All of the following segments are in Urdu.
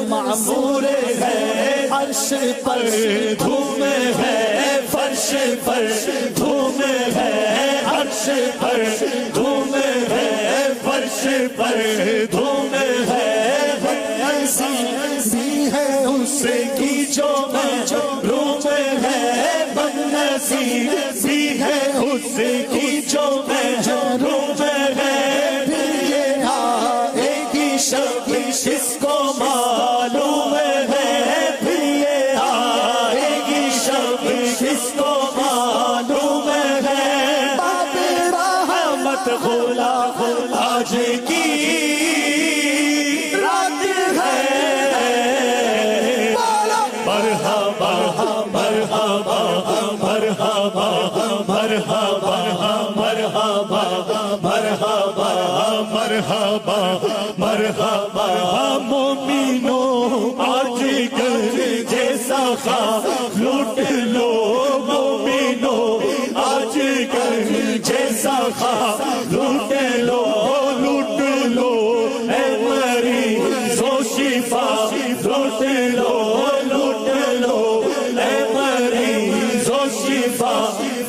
معمور ہے عرش پر دھوم ہے، فرش پر دھوم ہے، عرش پر دھوم ہے، فرش پر دھوم ہے، بھی ہے اس کی جو روم ہے، بدنصیب بھی ہے اس کی جو روم ہے، پھر یہ آئے گی شب جس کو معلوم ہے، پھر یہ آئے گی شب جس کو معلوم ہے، باب رحمت کھولا آج کی رات ہے، مرحبا مرحبا مرحبا مرحبا مرحبا مرحبا مرحبا مرحبا مومنو آج کل جیسا خواہ لوٹ لو، مومنو آج کل جیسا خواہ لوٹ لو، لوٹ لو، اے مریض و شفا لوٹ لو، لوٹ لو، اے مریض و شفا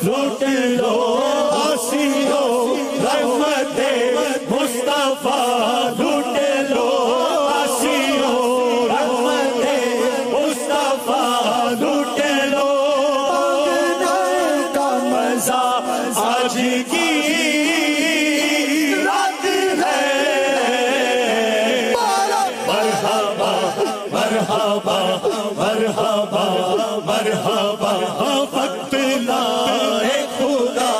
لوٹ لو، آسیو رحمت مصطفیٰ لوٹ لو، آسیو رحمت مصطفیٰ لوٹ لو، کا مزہ آج کی رات ہے، مرحبا مرحبا مرحبا مرحبا، وقت لائے خدا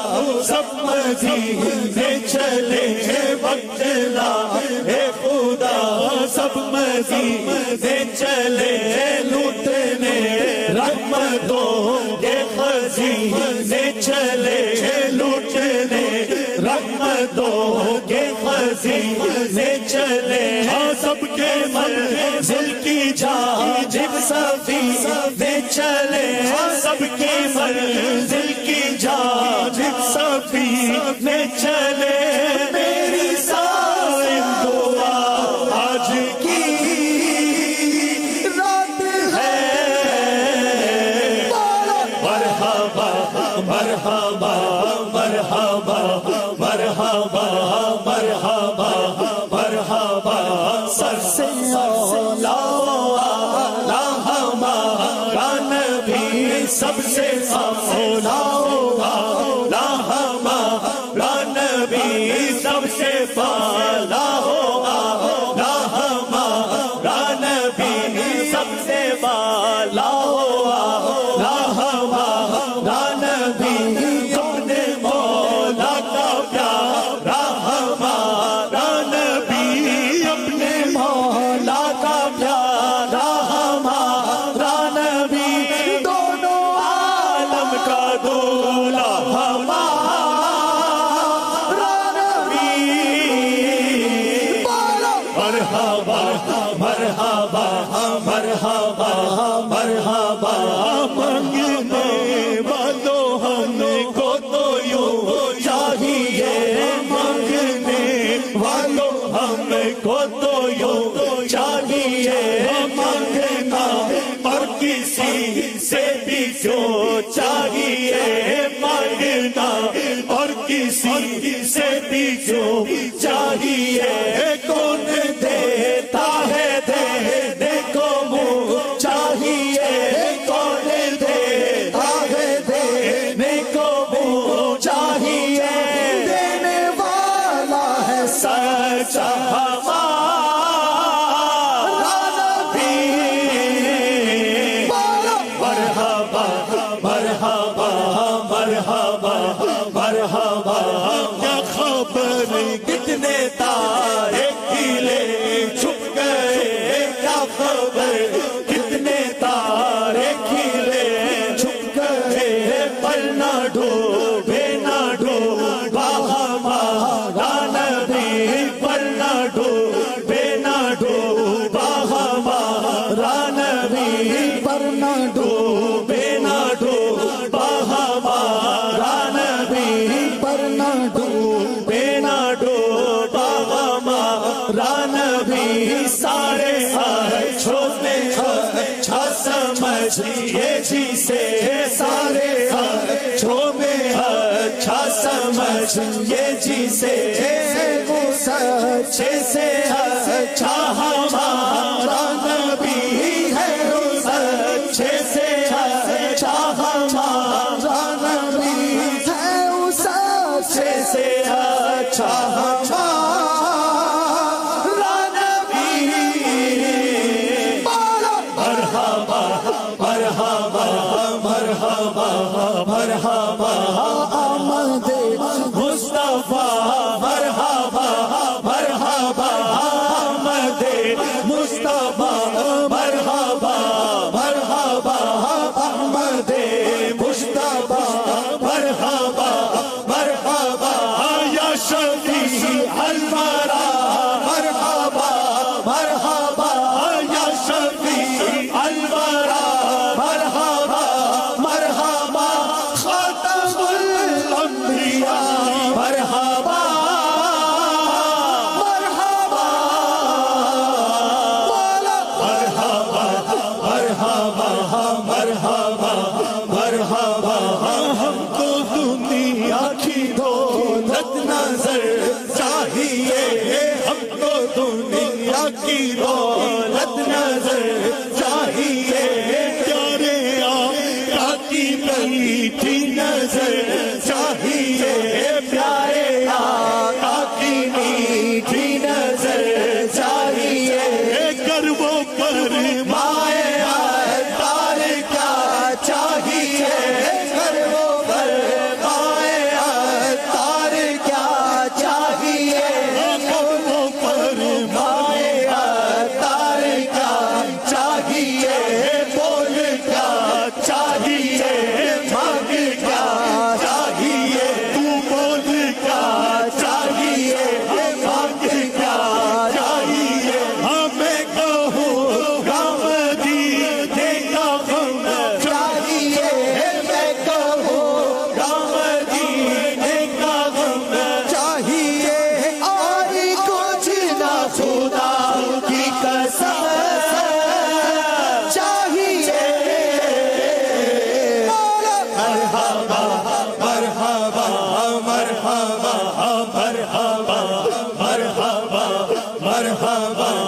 سب مدینے چلے، وقت مولا اے خدا سب مزید چلے لوٹنے رحمتوں کے خزینے چلے لوٹنے رحمتوں کے خزینے چلے سب کے منزل کی جانب سفینے چلے سب کے منزل کی جانب سفینے چلے میری سائن دعا آج کی رات ہے مرحبا مرحبا مرحبا مرحبا مرحبا مرحبا سر سے اولا ہمارا نبی سب سے اولا ہمارا نبی سب سے بالا ہوگا ہمارا نبی سب سے بالا ہوگا ہمارا نبی اپنے مولا کا پیارا ہمارا نبی اپنے مولا کا پیارا ہمارا نبی دونوں عالم کا دولا ہمارا نبی مرحبا مرحبا مرحبا مرحبا مانگنے والوں ہم کو تو یوں چاہیے مانگنے والوں ہم کو تو یوں چاہیے مانگنا اور کسی سے بھی جو چاہیے مانگنا اور کسی سے بھی جو چاہیے کون دیتا ہے دینے کو منہ چاہیے کون دیتا ہے دینے کو منہ چاہیے دینے والا ہے سچا مرحبا کیا خبر کتنے تارے کھلے چھپ گئے کیا خبر کتنے تارے کھلے چھپ گئے پر نہ ڈوبے نہ ڈوبا ہمارا نبی پر نہ ڈوبے نہ ڈوبا ہمارا نبی پر نہ ڈوبے نہ ڈوبا ہمارا پر نہ ڈوبے نہ ڈوبا ہمارا نبی سارے اچھوں میں اچھا سمجھیے جسے سارے اچھوں میں اچھا سمجھیے جسے وہ سچے سے اچھا ہمارا نبی ہے سچے سے اچھا ہمارا نبی ہے سے اچھا ہمارا نبی مرحبا مرحبا مرحبا مرحبا آمد مصطفیٰ مرحبا مرحبا آمد مصطفیٰ مرحبا مرحبا آمد مصطفیٰ مرحبا مرحبا یا شفیع الورا مرحبا مرحبا یا شفیع الورا مرحبا مرحبا خاتم الانبیاء مرحبا مرحبا مرحبا مرحبا مرحبا ہم کو دنیا کی دولت نظر چاہیے ہم کو دنیا کی دولت نظر چاہیے پیارے آقا کی میٹھی نظر چاہیے پیارے آقا کی میٹھی نظر چاہیے کر وہ پر مائے تار کیا چاہیے کر وہ پر مائے تار کیا چاہیے مرحبا